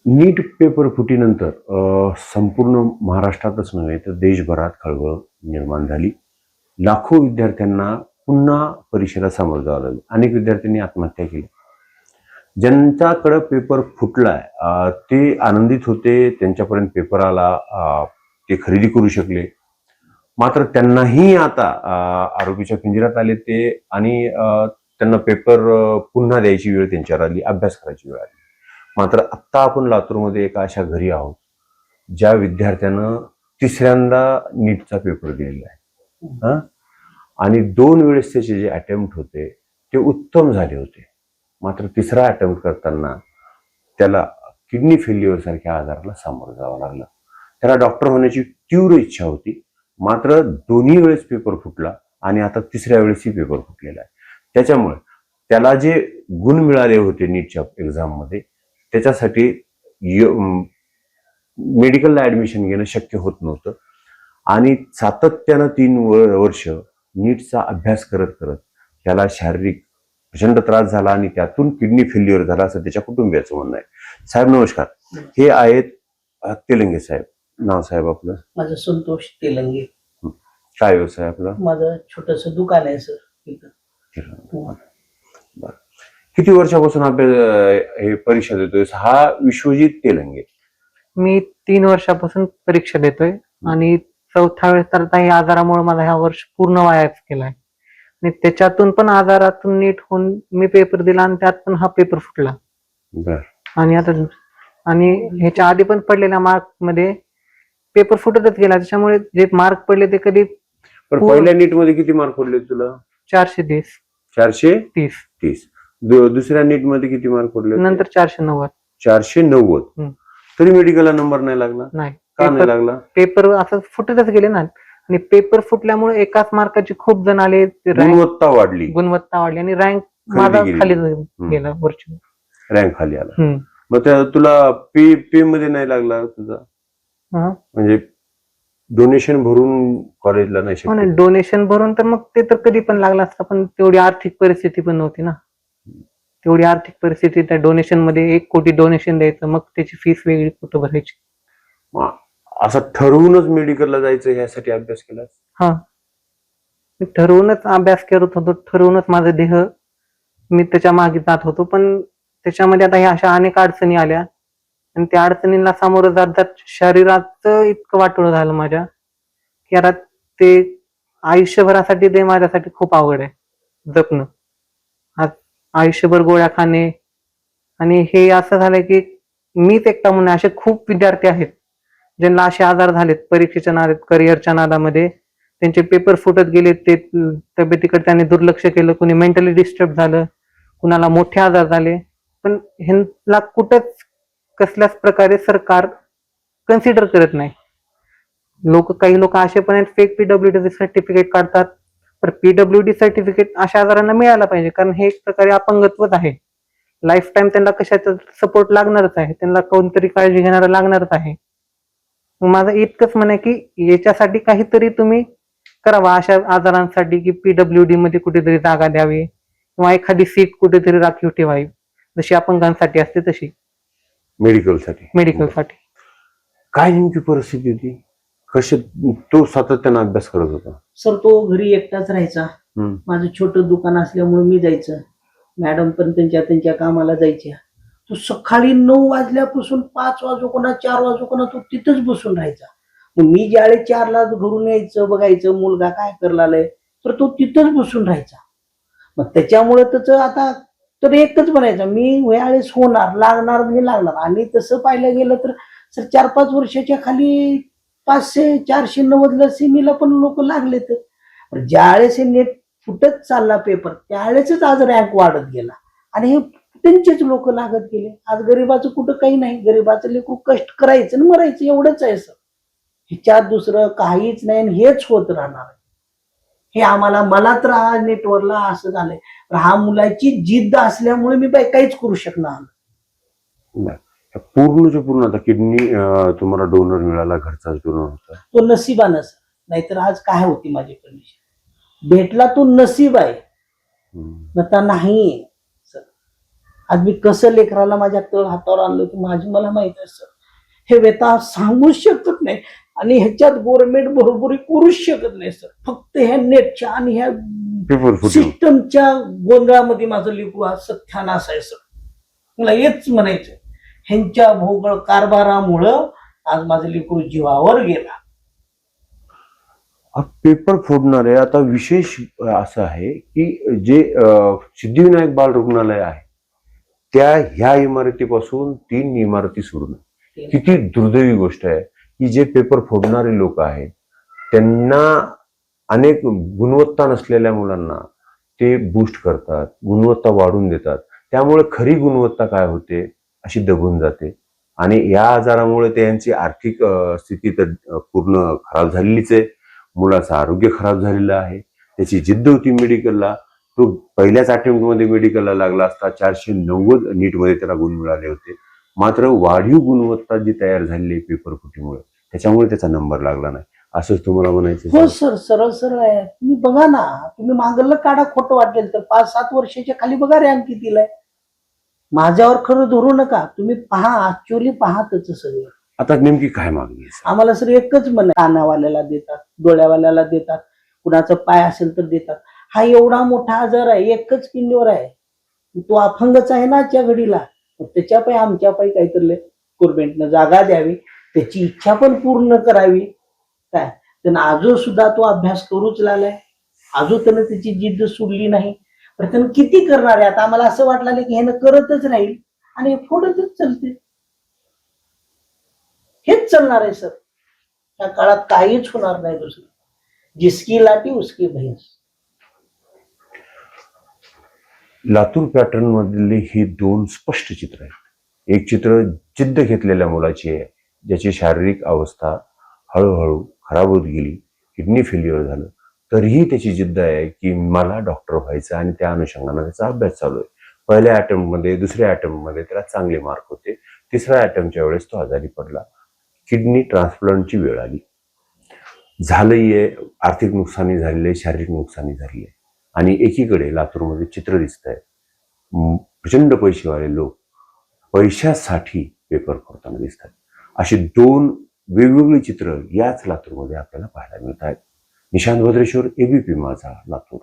नीट paper फुटीनंतर संपूर्ण महाराष्ट्रातच नव्हे तर देशभरात खळबळ निर्माण झाली. लाखो विद्यार्थ्यांना पुन्हा परीक्षेला सामोरं जावं लागलं. अनेक विद्यार्थ्यांनी आत्महत्या केली. ज्यांच्याकडे पेपर फुटलाय ते आनंदित होते, त्यांच्यापर्यंत पेपर आला, ते खरेदी करू शकले. मात्र त्यांनाही आता आरोपीच्या पिंजऱ्यात आले ते आणि त्यांना पेपर पुन्हा द्यायची वेळ त्यांच्यावर आली, अभ्यास करायची वेळ आली. मात्र आत्ता आपण लातूरमध्ये एका अशा घरी आहोत ज्या विद्यार्थ्यानं तिसऱ्यांदा नीटचा पेपर दिलेला आहे. आणि 2 वेळेस त्याचे जे अटेम्प्ट होते ते उत्तम झाले होते. मात्र तिसरा अटेम्प्ट करताना त्याला किडनी फेल्युअर सारख्या आजाराला सामोरं जावं लागलं. त्याला डॉक्टर होण्याची तीव्र इच्छा होती. मात्र दोन्ही वेळेस पेपर फुटला आणि आता तिसऱ्या वेळेसही पेपर फुटलेला आहे. त्याच्यामुळे त्याला जे गुण मिळाले होते नीटच्या एक्झाममध्ये त्याच्यासाठी मेडिकलला ऍडमिशन घेणं शक्य होत नव्हतं. आणि सातत्यानं 3 वर्ष नीटचा अभ्यास करत करत त्याला शारीरिक प्रचंड त्रास झाला आणि त्यातून किडनी फेल्युअर झाला असं त्याच्या कुटुंबियाचं म्हणणं आहे. साहेब नमस्कार. हे आहेत तेलंगे साहेब. नाव साहेब आपलं? माझं संतोष तेलंगे. काय व्यवसाय आपला? माझं छोटस दुकान आहे सर इथं. किती वर्षापासून अभ्यास हे परीक्षा देतोय? हा विश्वजित तेलंगे. मी 3 वर्षापासून परीक्षा देतोय आणि 4थ्या वेळेस तर काही आजारामुळे मला ह्या वर्ष पूर्ण वायाच केलाय आणि त्याच्यातून पण आजारातून नीट होऊन मी पेपर दिला आणि त्यात पण हा पेपर फुटला. आणि आता आणि ह्याच्या आधी पण पडलेल्या मार्क मध्ये पेपर फुटतच गेला. त्याच्यामुळे जे मार्क पडले ते कधी पहिल्या नीट मध्ये किती मार्क पडले तुला? 430. 430. दुसऱ्या नीट मध्ये किती मार्क पडले? नंतर 490. 490. तरी मेडिकलला नंबर नाही लागला? नाही. का नाही लागला? पेपर असं फुटतच गेले ना. आणि पेपर फुटल्यामुळे एकाच मार्काचे खूप जण आले. गुणवत्ता वाढली आणि रँक माझा खाली गेला. वरची रँक खाली आला. मग तुला पी मध्ये नाही लागला तुझा? म्हणजे डोनेशन भरून कॉलेजला नाही शकत? डोनेशन भरून तर मग ते तर कधी पण लागला असता, पण तेवढी आर्थिक परिस्थिती पण नव्हती ना. तेवढी आर्थिक परिस्थिती त्या डोनेशन मध्ये 1 कोटी डोनेशन द्यायचं, मग त्याची फीस वेगळी कुठं भरायची. असं ठरवूनच मेडिकलला जायचं ह्यासाठी अभ्यास केला? हा, मी ठरवूनच अभ्यास करत होतो. ठरवूनच माझं देह मी त्याच्या मागे जात होतो. पण त्याच्यामध्ये आता ह्या अशा अनेक अडचणी आल्या आणि त्या अडचणींना सामोरं जात जात शरीराचं इतकं वाटोळं झालं माझ्या की आता ते आयुष्यभरासाठी ते माझ्यासाठी खूप अवघड आहे जपणं. आयुष्यभर गोळ्या खाणे. आणि हे असं झालंय की मीच एकटा म्हणून असे खूप विद्यार्थी आहेत ज्यांना असे आजार झालेत परीक्षेच्या नादात, करिअरच्या नादामध्ये. त्यांचे पेपर फुटत गेले. ते तब्येतीकडे त्यांनी दुर्लक्ष केलं. कुणी मेंटली डिस्टर्ब झालं, कुणाला मोठे आजार झाले. पण ह्यांना कुठंच कसल्याच प्रकारे सरकार कन्सिडर करत नाही. काही लोक असे पण आहेत फेक पीडब्ल्यूडी सर्टिफिकेट काढतात. तर पीडब्ल्यूडी सर्टिफिकेट अशा आजारांना मिळायला पाहिजे, कारण हे एक प्रकारे अपंगत्वच आहे. लाईफ टाइम त्यांना कशाचा सपोर्ट लागणारच आहे, त्यांना कोणतरी काळजी घेणारा लागणारच आहे. माझं इतकंच म्हणणं आहे की याच्यासाठी काहीतरी तुम्ही करावा अशा आजारांसाठी, की पीडब्ल्यूडी मध्ये कुठेतरी जागा द्यावी किंवा एखादी सीट कुठेतरी राखीव ठेवावी, जशी अपंगांसाठी असते तशी मेडिकलसाठी. काय नेमकी परिस्थिती होती? कशी तो सातत्यानं अभ्यास करत होता? सर तो घरी एकटाच राहायचा. माझं छोटं दुकान असल्यामुळे मी जायचं. मॅडम पण त्यांच्या कामाला जायच्या. तो सकाळी 9 वाजल्यापासून 5 वाजोकोना 4 वाजोकोना तो तिथंच बसून राहायचा. मग मी ज्यावेळेस 4ला घरून यायचं, बघायचं मुलगा काय करलाय, तर तो तिथंच बसून राहायचा. मग त्याच्यामुळे त्याचं आता तर एकच बनायचं, मी वेळेस होणार, लागणार म्हणजे लागणार. आणि तसं पाहिलं गेलं तर सर 4-5 वर्षाच्या खाली 500-490 सेमीला पण लोक लागले. तर ज्यावेळेस हे नेट फुटत चालला पेपर, त्यावेळेसच आज रँक वाढत गेला आणि हे त्यांचेच लोक लागत गेले. आज गरीबाचं कुठं काही नाही. गरीबाचं लेकरू कष्ट करायचं आणि मरायचं, एवढंच आहे सर. ह्याच्यात दुसरं काहीच नाही आणि हेच होत राहणार. हे मला तर आज नेटवरला असं झालंय, हा मुलाची जिद्द असल्यामुळे मी काहीच करू शकणार. पूर्ण आता किडनी तुम्हाला डोनर मिळाला, घरचाच डोनर होता, तो नशिबानं सर. नाहीतर आज काय होती माझी कंडिशन. भेटला तो नशीब आहे, नता नाही सर. आज मी कसं लेकराला माझ्या तळ हातावर आणलं की माझी मला माहित आहे सर. हे व्यथा सांगूच शकत नाही आणि ह्याच्यात गव्हर्नमेंट बरोबरी करूच शकत नाही सर. फक्त ह्या नेटच्या आणि ह्या पेपर फुटून सिस्टमच्या गोंधळामध्ये माझं लेकरू आज सत्यानाश आहे सर. मला हेच म्हणायचं, ह्यांच्या भोगळ कारभारामुळं आज माझं लेकरू जीवावर गेला. पेपर फोडणारे आता विशेष असं आहे की जे सिद्धिविनायक बाल रुग्णालय आहे त्या ह्या इमारतीपासून 3 इमारती सोडून किती दुर्दैवी गोष्ट आहे की जे पेपर फोडणारे लोक आहेत त्यांना अनेक गुणवत्ता नसलेल्या मुलांना ते बूस्ट करतात, गुणवत्ता वाढून देतात. त्यामुळे खरी गुणवत्ता काय होते अशी दबून जाते आणि या आजारामुळे त्यांची आर्थिक स्थिती तर पूर्ण खराब झालेलीच आहे. मुलाचं आरोग्य खराब झालेलं आहे. त्याची जिद्द होती मेडिकलला, तो पहिल्याच अटेम्प्टमध्ये मेडिकलला लागला असता 490 नीटमध्ये त्याला गुण मिळाले होते. मात्र वाढीव गुणवत्ता जी तयार झालेली आहे पेपर फुटीमुळे त्याच्यामुळे त्याचा नंबर लागला नाही असंच तुम्हाला म्हणायचं. हो सर, सरळ सरळ आहे. तुम्ही बघा ना, तुम्ही मागलं काढा खोटं वाटेल तर 5-7 वर्षाच्या खाली बघा रँक कितीला आहे. माझ्यावर खरं धरू नका, तुम्ही पहा, ऍक्च्युअली पहा त्याचं सगळं. आता नेमकी काय मागणी आहे? आम्हाला सर एकच म्हण, कानावाल्याला देतात, डोळ्यावाल्याला देतात, कुणाचं पाय असेल तर देतात. हा एवढा मोठा आजार आहे, एकच किडनीवर आहे, तो अपंगच आहे ना आजच्या घडीला. त्याच्या पायी आमच्या पायी काहीतरी गव्हर्नमेंटनं जागा द्यावी, त्याची इच्छा पण पूर्ण करावी. काय त्यानं आजो सुद्धा तो अभ्यास करूच लागलाय, आजो त्यानं त्याची जिद्द सोडली नाही. पण त्यानं किती करणार आहे? आता आम्हाला असं वाटलं की ह्यानं करतच राहील आणि पुढेच चालते. हेच चालणार आहे सर. त्या काळात काहीच होणार नाही दुसरं. जिसकी लाठी उसकी भैंस. लातूर पॅटर्न मधली ही 2 स्पष्ट चित्र आहेत. एक चित्र जिद्द घेतलेल्या मुलाची आहे ज्याची शारीरिक अवस्था हळूहळू खराब होत गेली, किडनी फेल्युअर झालं, तरीही त्याची जिद्द आहे की मला डॉक्टर व्हायचं आणि त्या अनुषंगाने त्याचा अभ्यास चालू आहे. पहिल्या अटेम्प्टमध्ये, दुसऱ्या अटेम्प्टमध्ये त्याला चांगले मार्क होते. तिसऱ्या अटेम्प्टच्या वेळेस तो आजारी पडला, किडनी ट्रान्सप्लांटची वेळ आली. झालंही आहे, आर्थिक नुकसानी झालेली आहे, शारीरिक नुकसानी झाली आहे. आणि एकीकडे लातूरमध्ये चित्र दिसत आहे, प्रचंड पैसेवाले लोक पैशासाठी पेपर फोडताना दिसतात. अशी 2 वेगवेगळी चित्र याच लातूरमध्ये आपल्याला पाहायला मिळत आहेत. निशांत भद्रेश्वर, एबीपी माझा, लातूर.